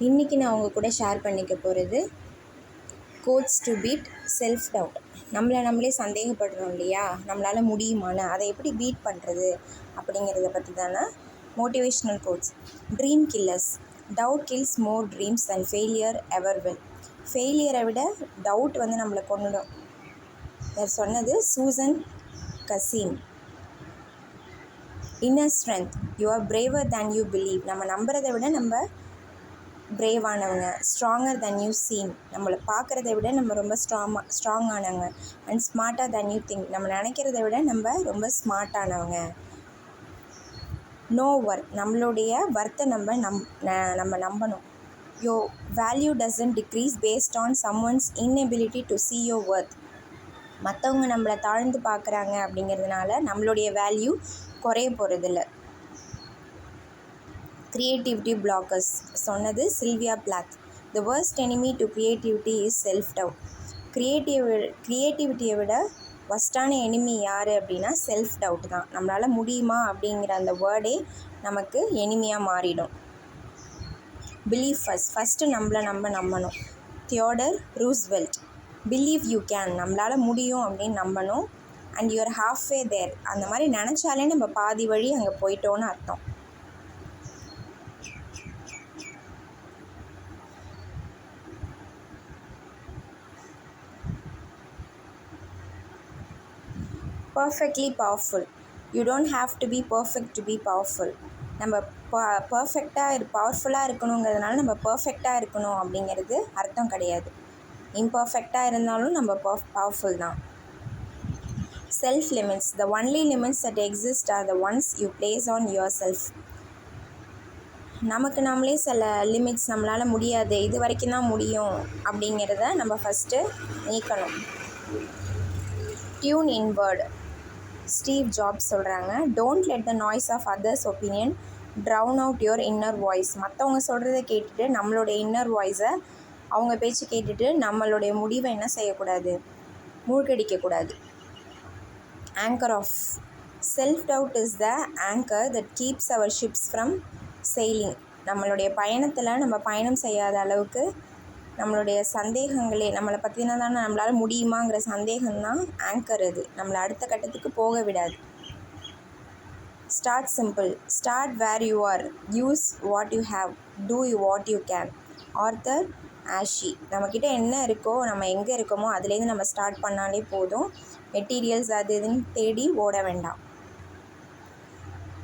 இன்றைக்கி நான் உங்கள் கூட ஷேர் பண்ணிக்க போகிறது quotes to beat self doubt. நம்மளே சந்தேகப்படுறோம் இல்லையா, நம்மளால் முடியுமான்னு, அதை எப்படி பீட் பண்ணுறது அப்படிங்கிறத பற்றி தானே motivational quotes. Dream killers. Doubt kills more dreams and failure ever will. ஃபெயிலியரை விட டவுட் நம்மளை கொண்டுடும். இதை சொன்னது Susan Kassem. Inner strength. You are braver than you believe. நம்ம நம்புறதை விட நம்ம பிரேவானவங்க. Stronger than you seem. நம்மளை பார்க்குறத விட நம்ம ரொம்ப ஸ்ட்ராங்கானவங்க. அண்ட் ஸ்மார்ட்டாக தென் யூ திங்க். நம்ம நினைக்கிறத விட நம்ம ரொம்ப ஸ்மார்ட்டானவங்க. No worth. நம்மளுடைய ஒர்த்தை நம்ம நம்பணும். Your value doesn't decrease based on someone's inability to see your worth. மற்றவங்க நம்மளை தாழ்ந்து பார்க்குறாங்க அப்படிங்கிறதுனால நம்மளுடைய வேல்யூ குறைய போகிறதில்ல. Creativity blockers. சொன்னது Sylvia Plath. The worst enemy to creativity is self-doubt. கிரியேட்டிவிட்டியை விட ஒஸ்ட்டான எனிமி யார் அப்படின்னா செல்ஃப் டவுட் தான். நம்மளால் முடியுமா அப்படிங்கிற அந்த வேர்டே நமக்கு எனிமியாக மாறிடும். பிலீவ் ஃபஸ்ட்டு நம்மளை நம்பணும். Theodore Roosevelt. Believe you can. நம்மளால் முடியும் அப்படின்னு நம்பணும். And you're halfway there. அந்த மாதிரி நினச்சாலே நம்ம பாதி வழி அங்கே போயிட்டோன்னு அர்த்தம். Perfectly powerful. You don't have to be perfect to be powerful. நம்ம பவர்ஃபுல்லாக இருக்கணுங்கிறதுனால நம்ம பர்ஃபெக்டாக இருக்கணும் அப்படிங்கிறது அர்த்தம் கிடையாது. இம்பர்ஃபெக்டாக இருந்தாலும் நம்ம பவர்ஃபுல் தான். Self limits. The only limits that exist R the ones you place on your self. நமக்கு நம்மளே சில லிமிட்ஸ், நம்மளால் முடியாது, இது வரைக்கும் தான் முடியும் அப்படிங்கிறத நம்ம ஃபஸ்ட்டு நீக்கணும். Tune inward. ஸ்டீவ் ஜாப்ஸ் சொல்கிறாங்க, don't let the noise of others opinion drown out your inner voice. மற்றவங்க சொல்கிறத கேட்டுட்டு நம்மளுடைய இன்னர் வாய்ஸை, அவங்க பேச்சு கேட்டுட்டு நம்மளுடைய முடிவை என்ன செய்யக்கூடாது, மூழ்கடிக்கக்கூடாது. Anchor off. Self doubt is the anchor that keeps our ships from sailing. நம்மளுடைய பயணத்தில் நம்ம பயணம் செய்யாத அளவுக்கு நம்மளுடைய சந்தேகங்களே, நம்மளை பற்றினா தானே, நம்மளால் முடியுமாங்கிற சந்தேகம்தான் ஆங்கர். அது நம்மளை அடுத்த கட்டத்துக்கு போக விடாது. Start simple. Start where you are. Use what you have. Do what you can. Arthur Ashe. நம்மக்கிட்ட என்ன இருக்கோ, நம்ம எங்கே இருக்கோமோ அதுலேருந்து நம்ம ஸ்டார்ட் பண்ணாலே போதும். மெட்டீரியல்ஸ் அது இதுன்னு தேடி ஓட வேண்டாம்.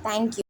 தேங்க்யூ.